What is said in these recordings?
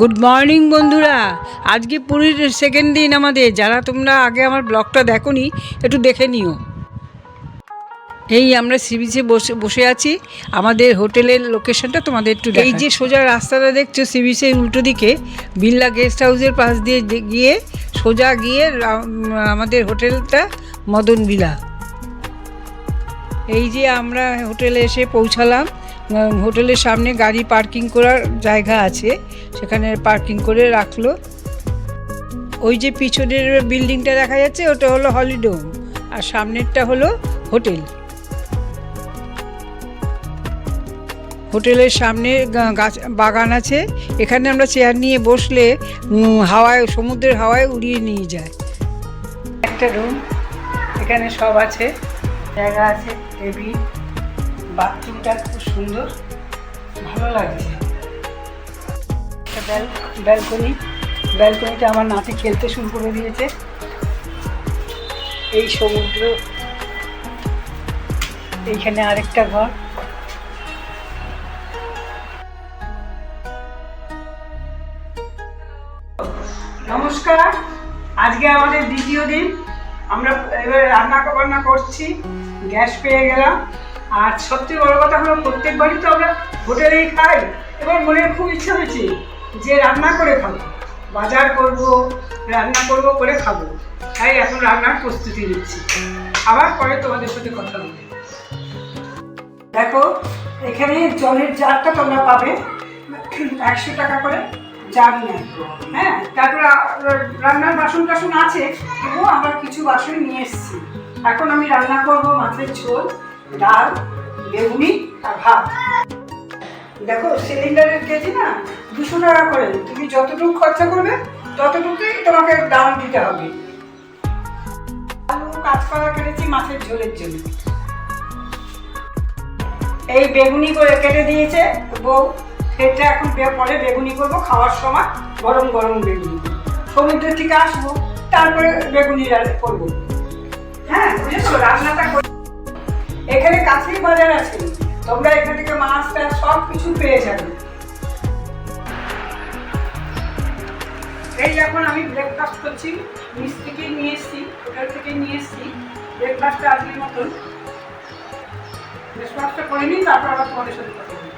Good morning বন্ধুরা। আজকে পুরীর সেকেন্ড দিন আমাদের। যারা তোমরা আগে আমার ব্লগটা দেখোনি একটু দেখে নিও। এই আমরা সি বিচে বসে আছি। আমাদের হোটেলের লোকেশনটা তোমাদের একটু এই যে সোজা রাস্তাটা দেখছো সি বিচের উল্টো দিকে বিড়লা গেস্ট হাউসের পাশ দিয়ে গিয়ে সোজা গিয়ে আমাদের হোটেলটা মদন বিলা। এই যে আমরা হোটেলে এসে পৌঁছালাম। হোটেলের সামনে গাড়ি পার্কিং করার জায়গা আছে, সেখানে পার্কিং করে রাখলো। ওই যে পিছনের বিল্ডিংটা দেখা যাচ্ছে ওটা হলো হলিডোম, আর সামনেরটা হলো হোটেল। হোটেলের সামনে গাছ বাগান আছে, এখানে আমরা চেয়ার নিয়ে বসলে হাওয়ায়, সমুদ্রের হাওয়ায় উড়িয়ে নিয়ে যায়। একটা রুম, এখানে সব আছে, জায়গা আছে, টেবিল, বাথরুমটা খুব সুন্দর, ভালো লাগছে। একটা ব্যালকনিতে আমার নাতি খেলতে শুরু করে দিয়েছে। এই সমুদ্র, এইখানে আরেকটা ঘর। নমস্কার, আজকে আমাদের দ্বিতীয় দিন। আমরা এবার রান্না করছি, গ্যাস পেয়ে গেলাম। আর সবচেয়ে বড় কথা হলো প্রত্যেকবারই তো আমরা হোটেলেই খাই। এবার মনে খুব ইচ্ছা হয়েছে যে রান্না করে খাবো, বাজার করব, রান্না করব, করে খাবো। তাই এখন রান্নার প্রস্তুতি নিচ্ছি। আবার পরে তোমাদের সাথে কথা বলি। দেখো, এখানে জলের জারটা তোমরা পাবে 100 টাকা করে জার নেয়। হ্যাঁ, তারপরে রান্নার বাসন টাসন আছে, তবুও আমরা কিছু বাসন নিয়ে এসেছি। এখন আমি রান্না করবো মাছের ঝোল, ডাল, বেগুনি আর ভাত। দেখো, সিলিন্ডারের কেজি না 200 টাকা করে। তুমি যতটুকু খরচা করবে ততটুকুই তোমাকে দাম দিতে হবে। আলু কাঁচকলা কেটেছি মাছের ঝোলের জন্য। এই বেগুনি করে কেটে দিয়েছে বউ, সেটা এখন পরে বেগুনি করবো খাওয়ার সময়, গরম গরম বেগুনি। সমুদ্র থেকে আসবো, তারপরে বেগুনি করবো। হ্যাঁ, বুঝেছো? রান্নাটা করে এখানে কাছেই বাজার আছে, তোমরা এখান থেকে মাছ টাছ সব কিছু পেয়ে যাবে। এই এখন আমি ব্রেকফাস্ট করছি, নিচ থেকে নিয়ে এসছি, হোটেল থেকে নিয়ে এসছি ব্রেকফাস্টটা আজকের মতন। ব্রেকফাস্টটা করে নিই, তারপর আবার তোমাদের সাথে কথা বলি।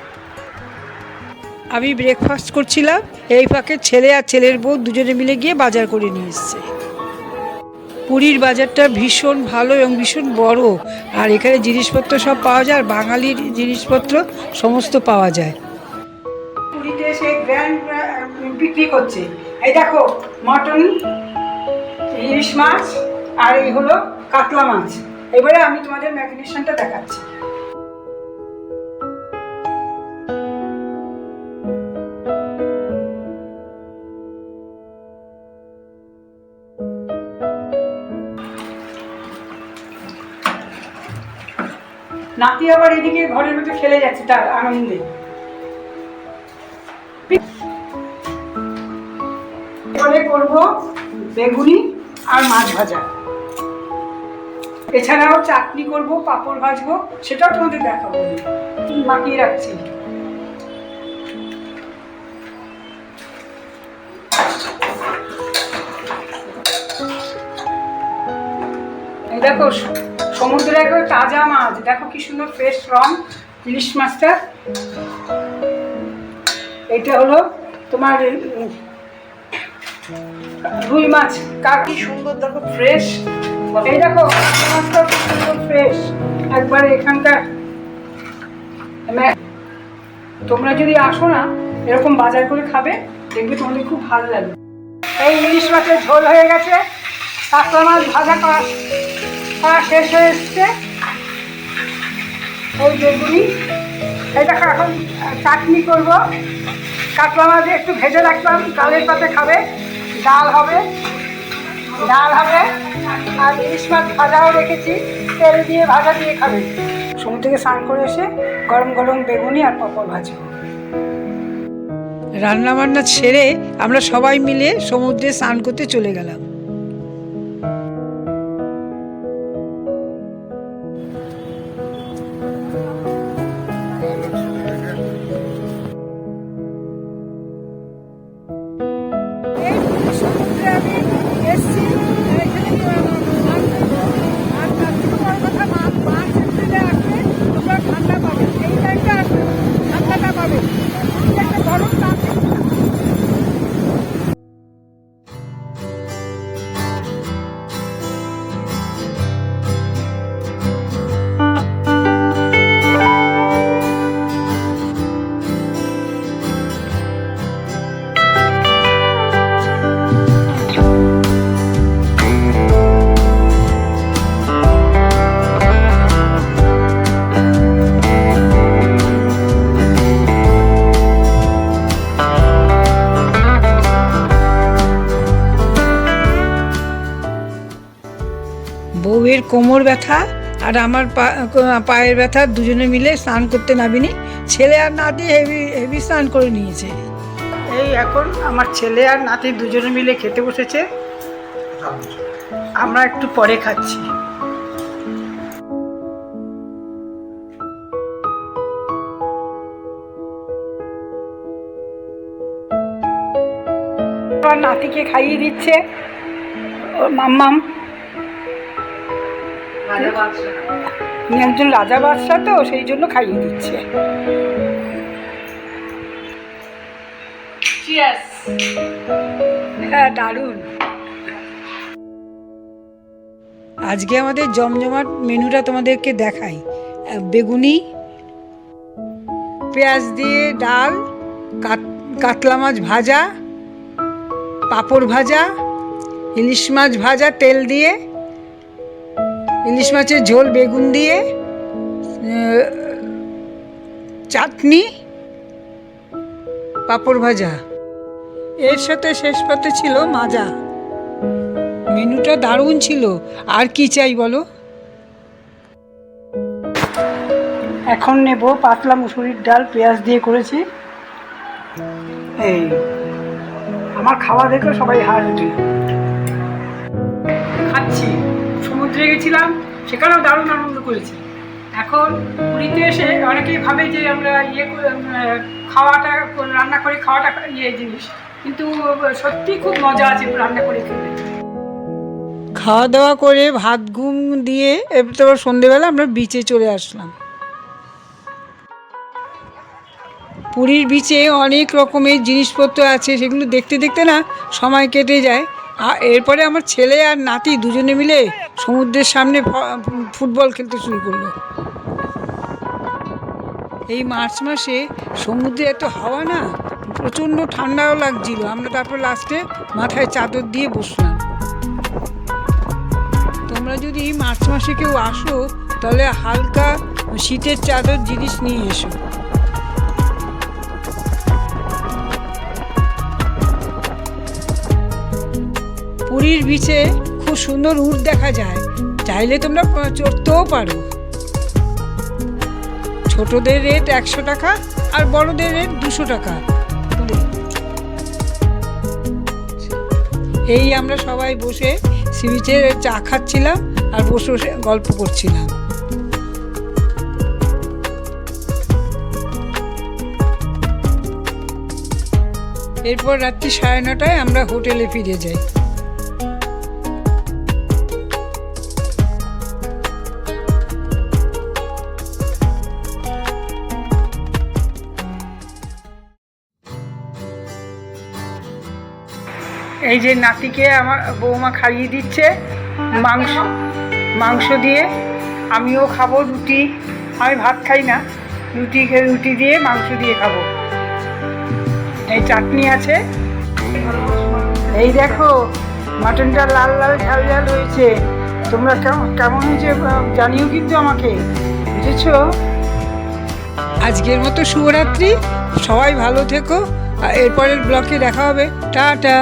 আমি ব্রেকফাস্ট করছিলাম, এই ফাঁকে ছেলে আর ছেলের বউ দুজনে মিলে গিয়ে বাজার করে নিয়ে এসছে। পুরীর বাজারটা ভীষণ ভালো এবং ভীষণ বড়, আর এখানে জিনিসপত্র সব পাওয়া যায়, আর বাঙালির জিনিসপত্র সমস্ত পাওয়া যায়। পুরীতে এসে গ্র্যান্ড বিক্রি করছে। এই দেখো, মটন, ইলিশ মাছ, আর এই হলো কাতলা মাছ। এবারে আমি তোমাদের ম্যারিনেশনটা দেখাচ্ছি। নাতি আবার এদিকে ঘরের মধ্যে খেলে যাচ্ছে তার আনন্দে। এবারে করবো বেগুনি আর মাছ ভাজা, এছাড়াও চাটনি করবো, পাঁপড় ভাজবো, সেটাও তোমাদের দেখাবো। মাখিয়ে রাখছি। এই দেখো, সমুদ্রের একবার তাজা মাছ, দেখো কি সুন্দর ফ্রেশ রং ইলিশ মাছটা। এটা হলো তোমার রুই মাছ, কি সুন্দর দেখো ফ্রেশ। এই দেখো মাছটা কি সুন্দর ফ্রেশ একবারে এখানকার। তোমরা যদি আসো না, এরকম বাজার করে খাবে, দেখবে তোমাদের খুব ভালো লাগবে। এই ইলিশ মাছের ঝোল হয়ে গেছে, কাতলা মাছ ভাজা করা শেষ হয়ে এসছে। ওই বেগুনি, এই দেখো এখন চাটনি করবো। কাতলা মাছ একটু ভেজে রাখলাম, ডালের পাতে খাবে। ডাল হবে, আর ইলিশ মাছ ভাজাও রেখেছি, তেল দিয়ে ভাজা দিয়ে খাবে। সমুদ্র থেকে স্নান করে এসে গরম গরম বেগুনি আর পাঁপড় ভাজবো। রান্নাবান্না ছেড়ে আমরা সবাই মিলে সমুদ্রে স্নান করতে চলে গেলাম। বউয়ের কোমর ব্যথা আর আমার পায়ের ব্যথা, দুজনে মিলে স্নান করতে নামিনি। ছেলে আর নাতি হেভি হেভি স্নান করে নিয়েছে। এই এখন আমার ছেলে আর নাতি দুজনে মিলে খেতে বসেছে, আমরা একটু পরে খাচ্ছি। নাতিকে খাইয়ে দিচ্ছে ওর মাম্মাম। একজন রাজা বাদশা তো, সেই জন্য খাইয়ে দিচ্ছে। হ্যাঁ, দারুণ। আজকে আমাদের জমজমাট মেনুটা তোমাদেরকে দেখাই। বেগুনি, পেঁয়াজ দিয়ে ডাল, কাতলা মাছ ভাজা, পাঁপড় ভাজা, ইলিশ মাছ ভাজা তেল দিয়ে, ইলিশ মাছের ঝোল বেগুন দিয়ে, চাটনি, পাঁপড় ভাজা, এর সাথে শেষ পাতে ছিল মাজা। মেনুটা দারুণ ছিল, আর কি চাই বলো। এখন নেব পাতলা মুসুরির ডাল, পেঁয়াজ দিয়ে করেছি। এই আমার খাওয়া দেখে সবাই হাসবে। খাচ্ছি। সমুদ্রে গেছিলাম, সেখানেও দারুণ আনন্দ করেছি। এখন পুরীতে এসে অনেকেই ভাবে যে আমরা খাওয়াটা রান্না করে খাওয়াটা জিনিস, কিন্তু সত্যি খুব মজা আছে রান্না করে খেতে। খাওয়া দাওয়া করে ভাত ঘুম দিয়ে এবার সন্ধেবেলা আমরা বিচে চলে আসলাম। পুরীর বিচে অনেক রকমের জিনিসপত্র আছে, সেগুলো দেখতে দেখতে না সময় কেটে যায়। আর এরপরে আমার ছেলে আর নাতি দুজনে মিলে সমুদ্রের সামনে ফুটবল খেলতে শুরু করলো। এই মার্চ মাসে সমুদ্রে এত হাওয়া না, প্রচণ্ড ঠান্ডাও লাগছিল। আমরা তারপর লাস্টে মাথায় চাদর দিয়ে বসলাম। তোমরা যদি মার্চ মাসে কেউ আসো, তাহলে হালকা শীতের চাদর জিনিস নিয়ে এসো। পুরীর বিচে খুব সুন্দর উট দেখা যায়, চাইলে তোমরা চড়তেও পারো। ছোটদের রেট 100 টাকা আর বড়দের রেট 200 টাকা। এই আমরা সবাই বসে সি বিচে চা খাচ্ছিলাম আর বসে বসে গল্প করছিলাম। এরপর রাত্রি 9:30টায় আমরা হোটেলে ফিরে যাই। এই যে নাতিকে আমার বৌমা খাইয়ে দিচ্ছে মাংস দিয়ে। আমিও খাবো রুটি, আমি ভাত খাই না, রুটি দিয়ে মাংস দিয়ে খাবো। এই চাটনি আছে। এই দেখো মাটনটা লাল লাল ঝাল ঝাল হয়েছে। তোমরা কেমন হয়েছে জানিও কিন্তু আমাকে, বুঝেছো? আজকের মতো শুভরাত্রি, সবাই ভালো থেকো। এরপরের ব্লগে দেখা হবে। টাটা।